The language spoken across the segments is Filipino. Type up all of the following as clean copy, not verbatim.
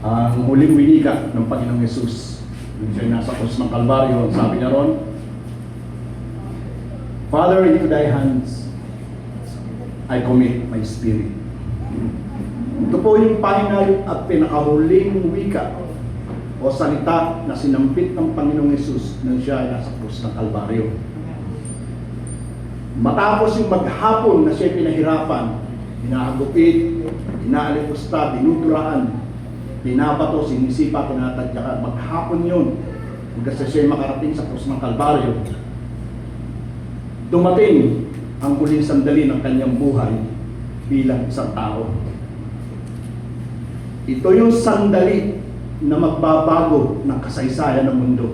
Ang huling winika ng Panginoong Yesus. Nung siya nasa krus ng Kalbaryo, sabi niya ron, Father, into thy hands I commit my spirit. Ito po yung final at pinakahuling wika o salita na sinampit ng Panginoong Yesus nang siya ay nasa krus ng Kalbaryo. Matapos yung maghapon na siya pinahirapan, hinahagupit, inaalipusta, dinuduraan, pinabato, sinisipa, tinatadyakan, maghapon yun hanggang sa siya makarating sa krus ng Kalbaryo. Dumating ang huling sandali ng kanyang buhay bilang isang tao. Ito yung sandali na magbabago ng kasaysayan ng mundo.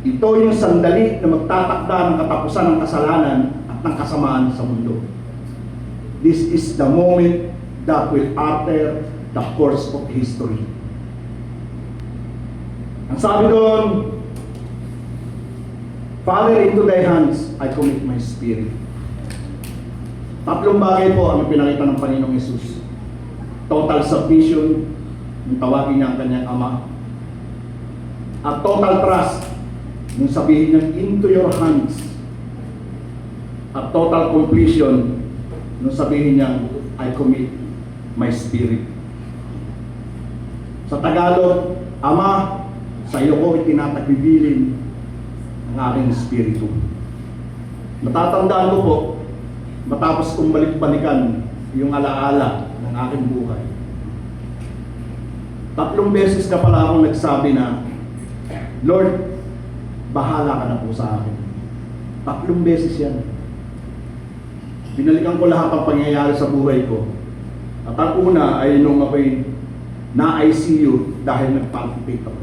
Ito yung sandali na magtatakda ng katapusan ng kasalanan at ng kasamaan sa mundo. This is the moment that will alter the course of history. Ang sabi doon, Father, into thy hands I commit my spirit. Tatlong bagay po ang pinakita ng Panginoong Yesus. Total submission, yung tawagin niya ang kanyang ama. At total trust, yung sabihin niya, into your hands. At total completion, yung sabihin niya, I commit my spirit. Sa Tagalog, Ama, sa iyo ko itinatagbibilin ang aking espiritu. Matatandaan ko po, matapos kong balik-balikan yung alaala ng aking buhay. 3 beses na pala akong nagsabi na, Lord, bahala ka na po sa akin. 3 beses yan. Binalikan ko lahat ng pangyayari sa buhay ko. At ang una ay nung ako'y na-ICU dahil nag-palpitate ako.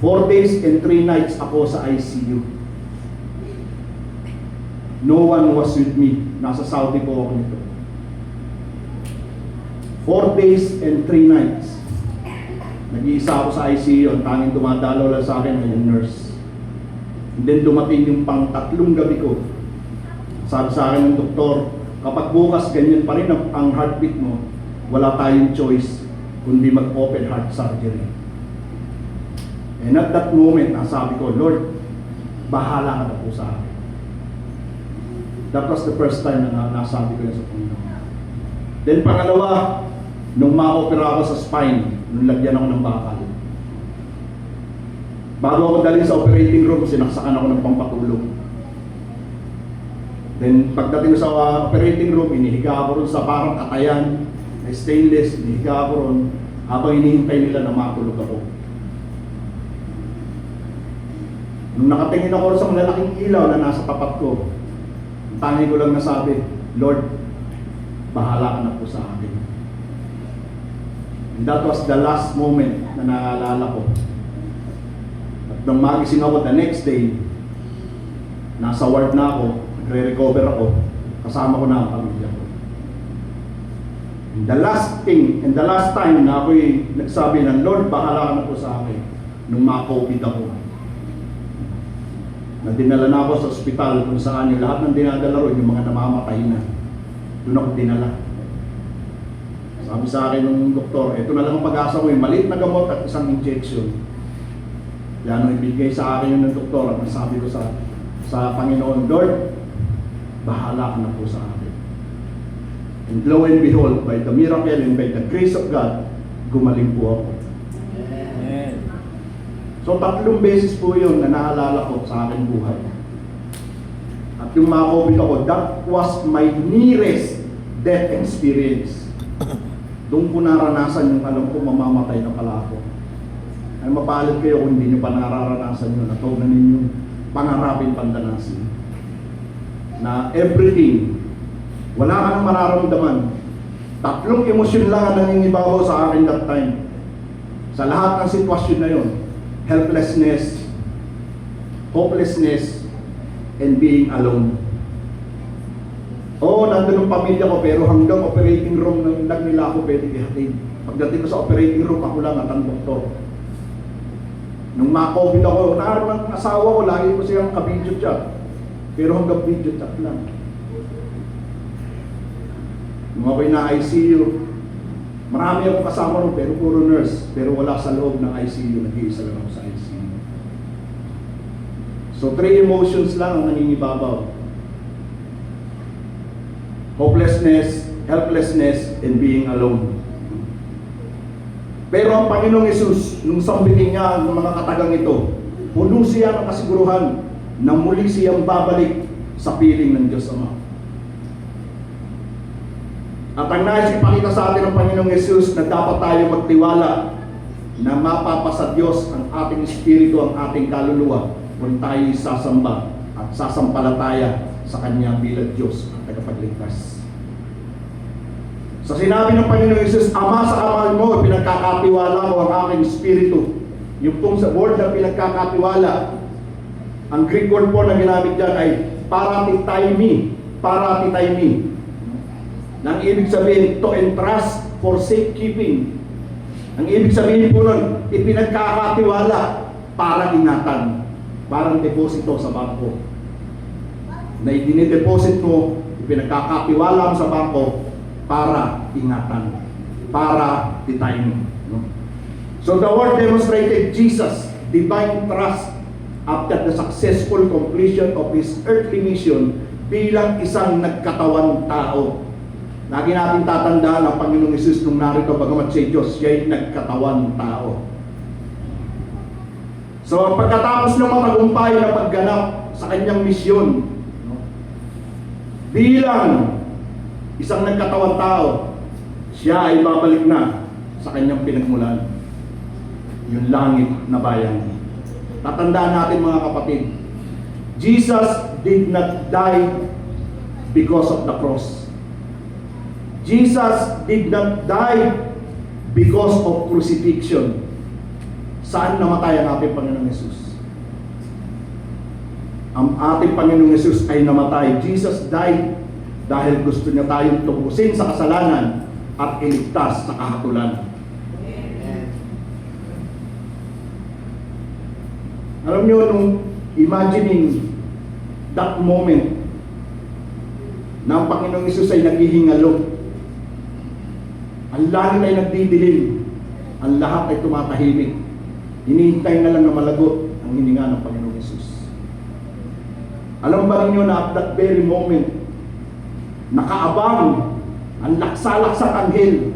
4 days and 3 nights ako sa ICU. No one was with me. Nasa Saudi po ako nito. 4 days and 3 nights. Nag-iisa ako sa ICU. Ang tanging dumadalaw lang sa akin ay yung nurse. And then dumating yung pang-3 gabi ko. Sabi sa akin ng doktor, kapag bukas ganyan pa rin ang heartbeat mo, wala tayong choice kundi mag-open heart surgery. And at that moment, ang sabi ko, Lord, bahala ka na po sa akin. That was the first time na nasabi ko yun sa Panginoon. Then pangalawa, nung ma-opera ako sa spine, nung lagyan ako ng bakal. Bago ako dalhin sa operating room, sinaksakan ako ng pampatulog. Then pagdating sa operating room, inihiga ako ron sa parang katayan, na stainless, inihiga ako ron, habang hinihintay nila na matulog ako. Nung nakatingin ako sa malalaking ilaw na nasa tapat ko, tangi ko lang nasabi, Lord, bahala ka na po sa akin. And that was the last moment na naalala ko. At nung magising ako the next day, nasa ward na ako, nagre-recover ako, kasama ko na ang pamilya ko. And the last thing, and the last time na ako'y nagsabi ng Lord, bahala ka na po sa akin, nung ma-COVID ako. Na dinala na ako sa ospital kung saan yung lahat ng dinadala ron, yung mga namamatay na. Doon ako dinala. Sabi sa akin ng doktor, ito na lang ang pag-asa ko, yung maliit na gamot at isang injection. Kaya nung ibigay sa akin yung ng doktor, at sabi ko sa Panginoon, Lord, bahala ka na po sa akin. And lo and behold, by the miracle and by the grace of God, gumaling po ako. So 3 beses po yun na naalala ko sa aking buhay. At yung ma-COVID ako, that was my nearest death experience. Doon ko naranasan yung alam ko mamamatay na pala ako. Ay mapalad kayo kung hindi nyo pa nararanasan yun. At huwag na ninyong pangarapin pandanasin. Na everything, wala ka nang mararamdaman. 3 emosyon lang ang nangingibabaw sa akin that time. Sa lahat ng sitwasyon na yun. Helplessness, hopelessness, and being alone. Oo, nandun ang pamilya ko, pero hanggang operating room lang nila ako pwede ihatid. Pagdating ko sa operating room, ako lang at ang doktor. Nung ma-COVID ako, naroon ang asawa ko, lagi ko siyang ka-video chat. Pero hanggang video chat lang. Nung ako'y na-ICU, Marami akong kasama ron, pero puro nurse. Pero wala sa loob ng ICU. Nag-iisa lang ako sa ICU. So, 3 emotions lang ang nangingibabaw. Hopelessness, helplessness, and being alone. Pero ang Panginoong Hesus, nung sambitin niya ng mga katagang ito, puno siya ng kasiguruhan na muli siyang babalik sa piling ng Diyos Ama. At ang nais ipakita sa atin ng Panginoong Hesus na dapat tayo magtiwala na mapapasa Diyos ang ating espiritu, ang ating kaluluwa kung tayo sasamba at sasampalataya sa Kanya bilang Diyos at tagapagligtas. Sa sinabi ng Panginoong Hesus, Ama, sa amal mo, pinagkakatiwala ko ang aking espiritu. Yung pong sa word na pinagkakatiwala, ang Greek word po na ginamit dyan ay paratitaimi. Paratitaimi. Nang ibig sabihin, to entrust for safekeeping. Ang ibig sabihin po nun, ipinagkakatiwala para ingatan. Parang deposito sa bangko. Na idinideposit mo, ipinagkakatiwala mo sa bangko para ingatan. Para titayin. No? So the word demonstrated Jesus' divine trust after the successful completion of His earthly mission bilang isang nagkatawang tao. Lagi natin tatandaan ang Panginoong Hesus nung narito, bagamat siya Diyos, siya'y nagkatawang tao. So pagkatapos ng matagumpay na pagganap sa kanyang misyon, bilang isang nagkatawang tao, siya ay babalik na sa kanyang pinagmulan, yung langit na bayan. Tatandaan natin mga kapatid, Jesus did not die because of the cross. Jesus did not die because of crucifixion. Saan namatay ang ating Panginoong Hesus? Ang ating Panginoong Hesus ay namatay. Jesus died dahil gusto niya tayong tubusin sa kasalanan at iligtas sa kahatulan. Alam niyo, nung imagining that moment na ang Panginoong Hesus ay naghihingalo, ang langit ay nagdidilim, ang lahat ay tumatahimik. Hinihintay na lang na malagot ang hininga ng Panginoong Hesus. Alam ba ninyo na at that very moment, nakaabang ang laksa-laksang anghel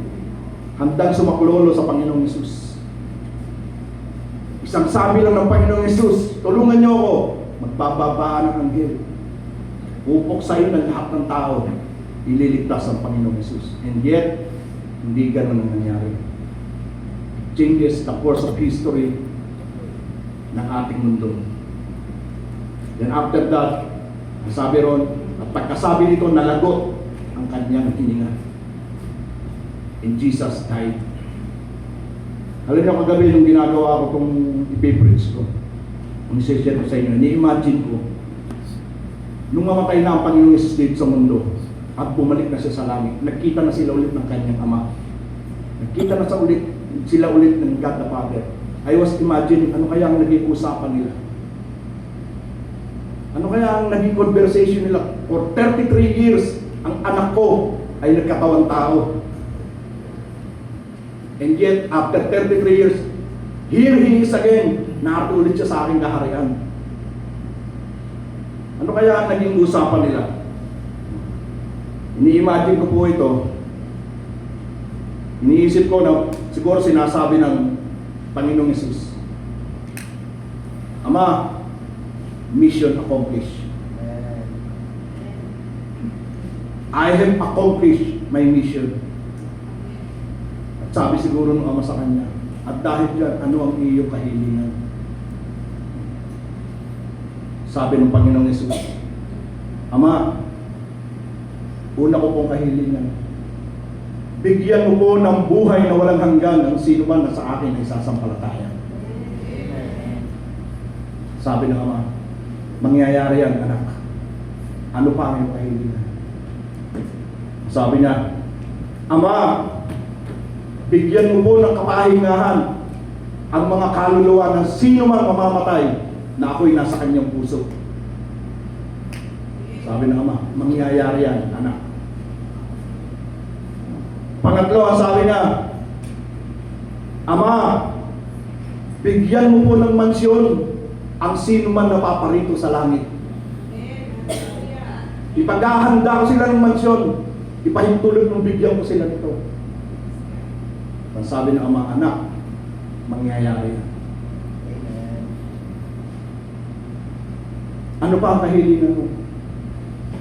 handang sumaklolo sa Panginoong Hesus. Isang sabi lang ng Panginoong Hesus, tulungan niyo ako, magbababaan ang anghel. Upok sa iyo ng lahat ng tao, ililigtas ang Panginoong Hesus. And yet, hindi ganun ang nangyari. It changes the course of history ng ating mundo. Then after that, sabi ron, at pagkasabi nito, nalagot ang kanyang hininga. And Jesus died. Alam niyo, kagabi nung ginagawa ko itong ipipreach ko, kung i-share ko sa inyo, ni-imagine ko, nung mamatay na ang Panginoong Jesus dito sa mundo, at bumalik na siya sa langit, nagkita na sila ulit ng kanyang Ama. Nagkita na sila ulit ng God the Father. I was imagining, ano kaya ang naging usapan nila? Ano kaya ang naging conversation nila? For 33 years, ang anak ko ay nagkatawang tao. And yet, after 33 years, here he is again. Nakatulit siya sa aking kaharian. Ano kaya ang naging usapan nila? Ini-imagine ko po ito. Iniisip ko na siguro sinasabi ng Panginoong Hesus, Ama, mission accomplished. I have accomplished my mission. At sabi siguro ng Ama sa kanya, at dahil dyan, ano ang iyong kahilingan? Sabi ng Panginoong Hesus, Ama, una ko pong kahilingan, bigyan mo po ng buhay na walang hanggan ang sino man na sa akin ay sasampalataya. Sabi ng Ama, mangyayari yan, anak. Ano pa ang iyong kahilingan? Sabi niya, Ama, bigyan mo po ng kapahingahan ang mga kaluluwa ng sino man mamamatay na ako'y nasa kanyang puso. Sabi ng Ama, mangyayari yan, anak. Pangatlo, ang sabi niya, Ama, bigyan mo po ng mansyon ang sino man napaparito sa langit. Ipaghahanda ko sila ng mansyon, ipahintulot ng bigyan ko sila nito. Ang sabi ng Ama, anak, mangyayari yan. Ano pa ang kahilingan mo?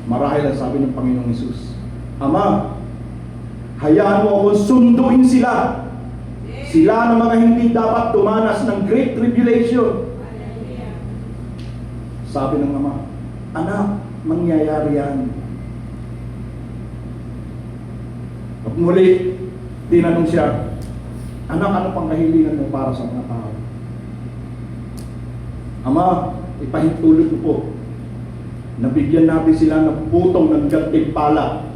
Marahil ang sabi ng Panginoong Hesus, Ama, hayaan mo akong sunduin sila. Sila na mga hindi dapat dumanas ng great tribulation. Sabi ng Ama, anak, mangyayari yan. At muli, tinanong siya, anak, ano pang kahilingan mo para sa mga tao? Ama, ipahintulot ko po. Nabigyan natin sila ng putong ng gantimpala.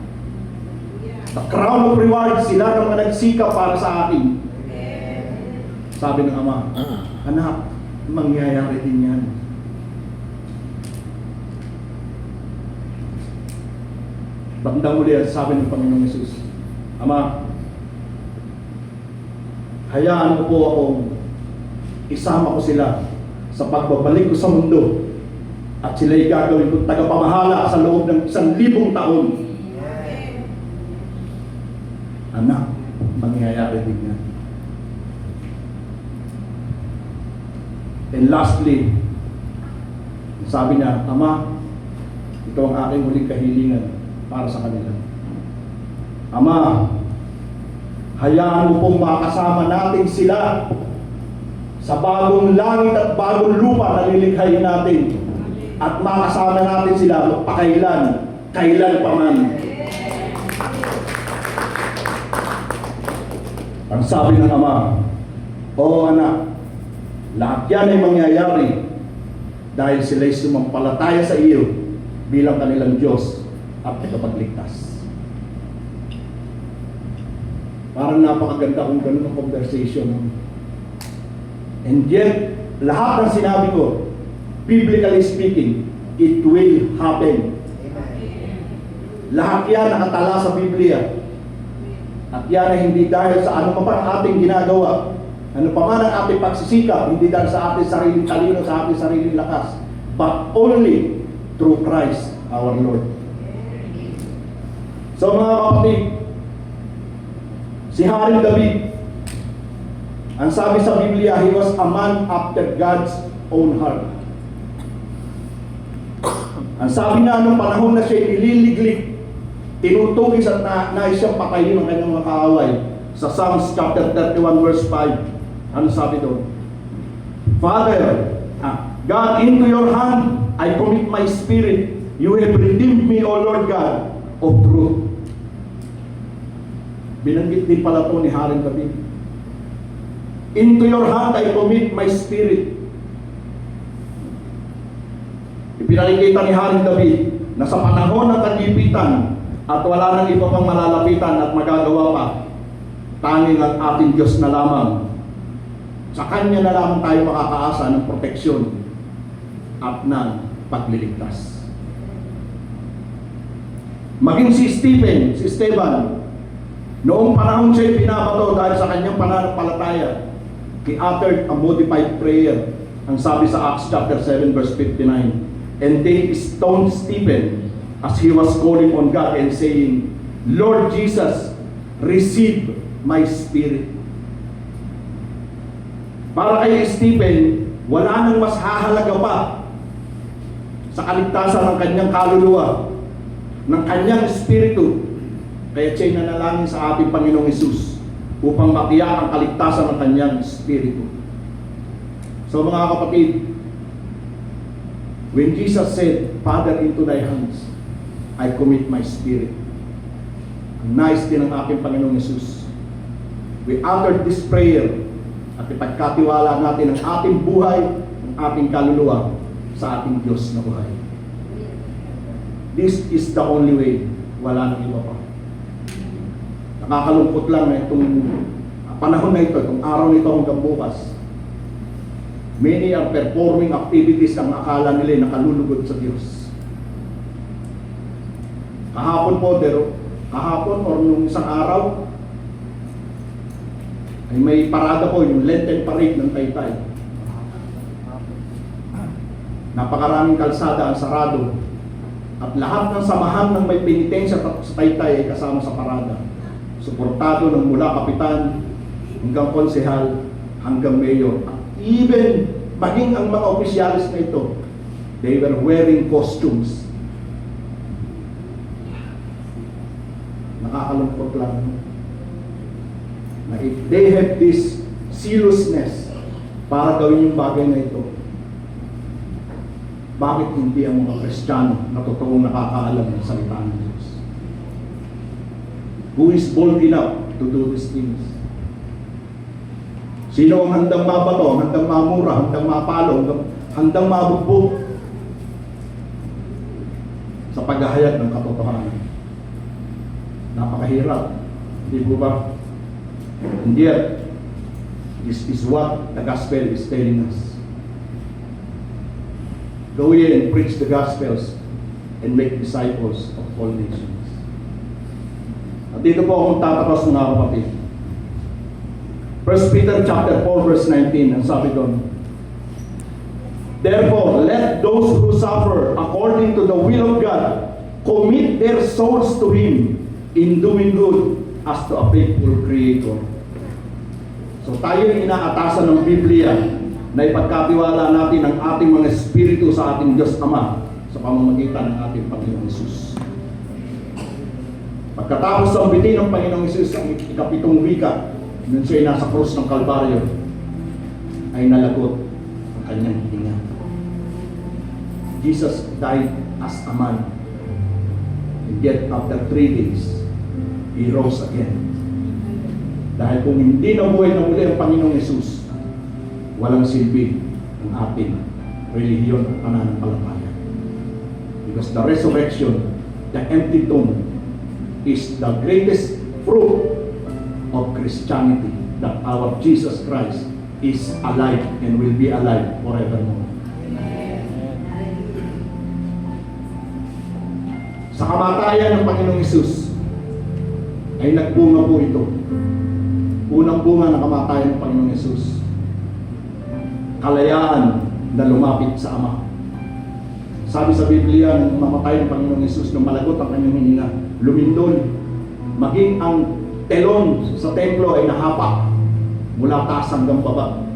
The crown of reward, sila ng mga nagsikap para sa akin. Sabi ng Ama, anak, mangyayari din yan. Bandang uli, sabi ng Panginoong Hesus, Ama, hayaan mo po akong isama ko sila sa pagbabalik ko sa mundo at sila'y gagawin kong tagapamahala sa loob ng 1,000 taon. Anak, mangyayari din yan. And lastly, sabi niya, Ama, ito ang aking huling kahilingan para sa kanila. Ama, hayaan mo pong makasama natin sila sa bagong langit at bagong lupa na lilikhayin natin. At makasama natin sila magpakailan, kailan pa man. Ang sabi ng Ama, O anak, lahat yan ay mangyayari dahil sila'y sumampalataya sa iyo bilang kanilang Diyos at tagapagligtas. Parang napakaganda kung ganun ang conversation. And yet, lahat ng sinabi ko, biblically speaking, it will happen. Lahat yan nakatala sa Biblia. At yan ay hindi dahil sa ano pa ang ating ginagawa. Ano pa man ang ating pagsisikap, hindi dahil sa ating sariling talino, sa ating sariling lakas, but only through Christ our Lord. So mga kapatid, si Haring David, ang sabi sa Biblia, he was a man after God's own heart. Ang sabi na nung panahon na siya nililiglig, tinutugis at nais siyang patayin ng kanyang mga kaaway. Sa Psalms chapter 31 verse 5, ano sabi doon? Father, God, into your hand I commit my spirit. You have redeemed me, O Lord God of truth. Binanggit din pala ito ni Haring David. Into your hand I commit my spirit. Ipinakikita ni Haring David na sa panahon ng kagipitan at wala nang iba pang malalapitan at magagawa pa, tanging ang ating Diyos na lamang. Sa Kanya na lamang tayo makakaasa ng proteksyon at ng pagliligtas. Maging si Esteban, noong panahon siya'y pinabato dahil sa kanyang pananampalataya, he uttered a modified prayer. Ang sabi sa Acts chapter 7 verse 59, and they stoned Stephen as he was calling on God and saying, Lord Jesus, receive my spirit. Para kay Stephen, wala nang mas hahalaga pa sa kaligtasan ng kanyang kaluluwa, ng kanyang espiritu. Kaya siya'y nanalangin sa ating Panginoong Hesus upang matiyak ang kaligtasan ng kanyang espiritu. So mga kapatid, when Jesus said, Father, into thy hands I commit my spirit, ang nais din ng ating Panginoong Hesus. We uttered this prayer at ipagkatiwala natin ang ating buhay, ang ating kaluluwa sa ating Diyos na buhay. This is the only way. Wala nang iba pa. Nakakalungkot lang na itong panahon na ito, itong araw nito hanggang bukas, many are performing activities ang akala nila nakalulugod sa Diyos. Kahapon or nung isang araw, ay may parada po, yung Lenten Parade ng Taytay. Napakaraming kalsada ang sarado. At lahat ng samahan ng may penitensya sa Taytay ay kasama sa parada. Suportado ng mula kapitan hanggang konsehal hanggang mayor. At even maging ang mga opisyalis na ito, they were wearing costumes. Nakakalungkot lang na if they have this seriousness para gawin yung bagay na ito, bakit hindi ang mga Kristiyano na totoong nakakaalam ng salita ng Diyos? Who is bold enough to do these things? Sino ang handang mabato, handang mamura, handang mapalo, handang mabugbog sa paghahayag ng katotohanan? Napakahirap, di po ba? And yet, this is what the gospel is telling us. Go ye and preach the gospels and make disciples of all nations. At dito po akong tatapos, mga kapatid. 1 Peter chapter 4 verse 19, ang sabi doon, therefore, let those who suffer according to the will of God commit their souls to Him in doing good as to a faithful Creator. So tayo yung inaatasan ng Biblia na ipagkatiwala natin ang ating mga espiritu sa ating Diyos Ama sa pamamagitan ng ating Panginoong Hesus. Pagkatapos sa bitin ng Panginoong Hesus ang ikapitong wika, nung siya'y nasa krus ng Kalbaryo, ay nalagot ang kanyang hininga. Jesus died as a man, and yet after 3 days, He rose again. Dahil kung hindi nabuhay na muli ang Panginoong Hesus, walang silbi ang ating relihiyon at pananampalataya. Because the resurrection, the empty tomb, is the greatest fruit of Christianity, that our Jesus Christ is alive and will be alive forevermore. Sa kamatayan ng Panginoong Hesus ay nagbunga po ito. Unang bunga ng kamatayan ng Panginoong Hesus, kalayaan na lumapit sa Ama. Sabi sa Biblia, nung mamatay ng Panginoong Hesus, nung malagot ang kanyang hininga, lumindol, maging ang telon sa templo ay nahapak mula taas hanggang baba.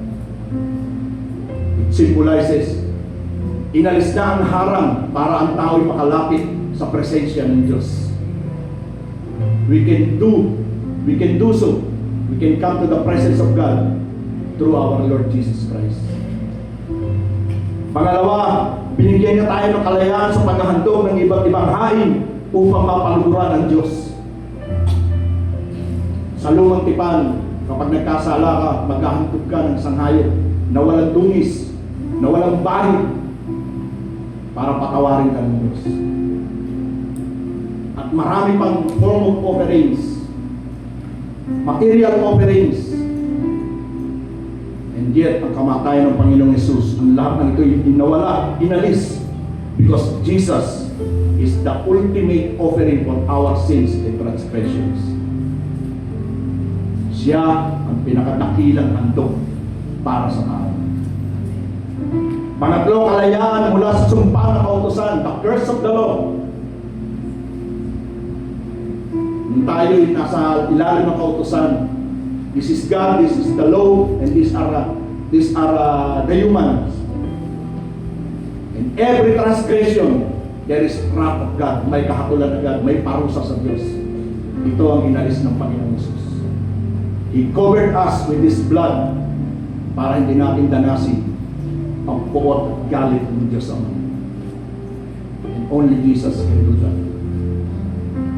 It symbolizes, inalis na ang harang para ang tao ay makalapit sa presensya ng Diyos. We can do so. We can come to the presence of God through our Lord Jesus Christ. Pangalawa, binigyan niya tayo ng kalayaan sa paghahandog ng iba't ibang hain upang mapaluguran ang Diyos. Sa lumang tipan, kapag nagkasala ka, maghahandog ka ng isang hayop na walang dungis, na walang bahid, para patawarin ka ng Diyos. At marami pang form of offerings, material offerings. And yet, ang kamatayan ng Panginoong Hesus, ang lahat ng ito inawala, inalis. Because Jesus is the ultimate offering for our sins and transgressions. Siya ang pinakadakilang handog para sa tao. Pangatlo, kalayaan mula sa sumpa ng kautusan, the curse of the law. Nung tayo nasa ilalim ng kautusan, this is God, this is the law, and these are the humans. In every transgression, there is wrath of God. May kahatulan ng God, may parusa sa Diyos. Ito ang inalis ng Panginoong Hesus. He covered us with His blood para hindi natin danasin ang puot at galit ng Diyos Ama. And only Jesus can do that.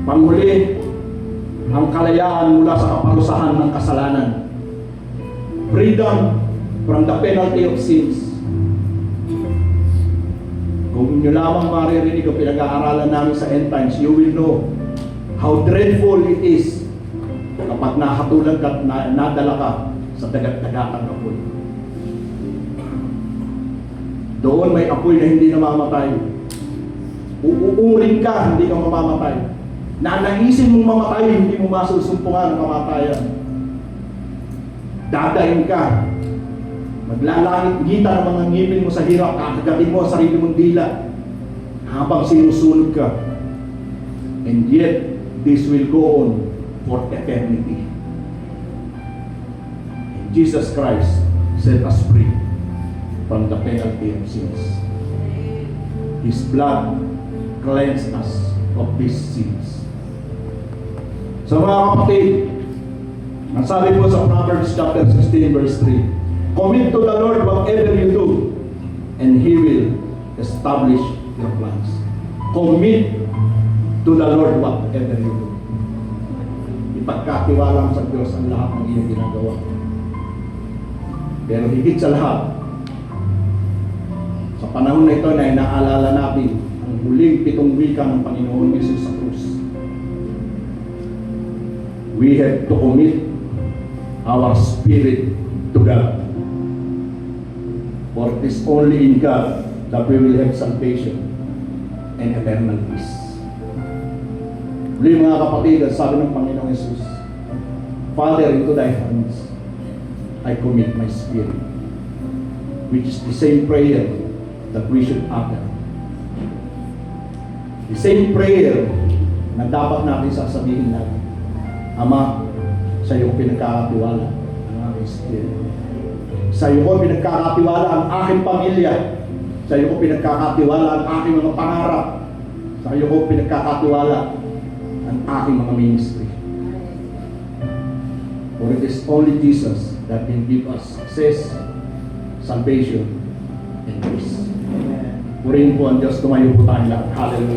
Panghuli, ang kalayaan mula sa kaparusahan ng kasalanan. Freedom from the penalty of sins. Kung inyo lamang maririnig ang pinag-aaralan namin sa end times, you will know how dreadful it is kapag nahatulan ka at nadala ka sa dagat-dagatang apoy. Doon may apoy na hindi namamatay. Uuurin ka, hindi ka mamamatay. Nanaisin mong mamatay, hindi mo masusumpungan ang kamatayan. Dadaing ka. Maglalangit-ngita ng mga ngipin mo sa hirap, kakagatin mo ang sarili mong dila habang sinusunod ka. And yet, this will go on for eternity. And Jesus Christ set us free from the penalty of sins. His blood cleansed us of these sins. So mga kapatid, ang sabi po sa Proverbs chapter 16 verse 3, commit to the Lord whatever you do, and He will establish your plans. Commit to the Lord whatever you do. Ipagkatiwala mo sa Diyos ang lahat ng iyong ginagawa. Pero higit sa lahat, sa panahon na ito na inaalala natin ang huling 7 wika ng Panginoon Yesus sa krus. We have to commit our spirit to God. For it is only in God that we will have salvation and eternal peace. Muli mga kapatid, sabi ng Panginoong Yesus, Father, into thy hands I commit my spirit, which is the same prayer that we should utter. The same prayer na dapat natin sasabihin natin, Ama, sa iyo pinagkakatiwala ang aking spirit. Sa iyo ko pinagkakatiwala ang aking pamilya. Sa iyo ko pinagkakatiwala ang aking mga pangarap. Sa iyo ko pinagkakatiwala ang aking mga ministry. For it is only Jesus that can give us success, salvation, and peace. Purihin po ang Diyos. Tumayo po tayo lahat. Hallelujah.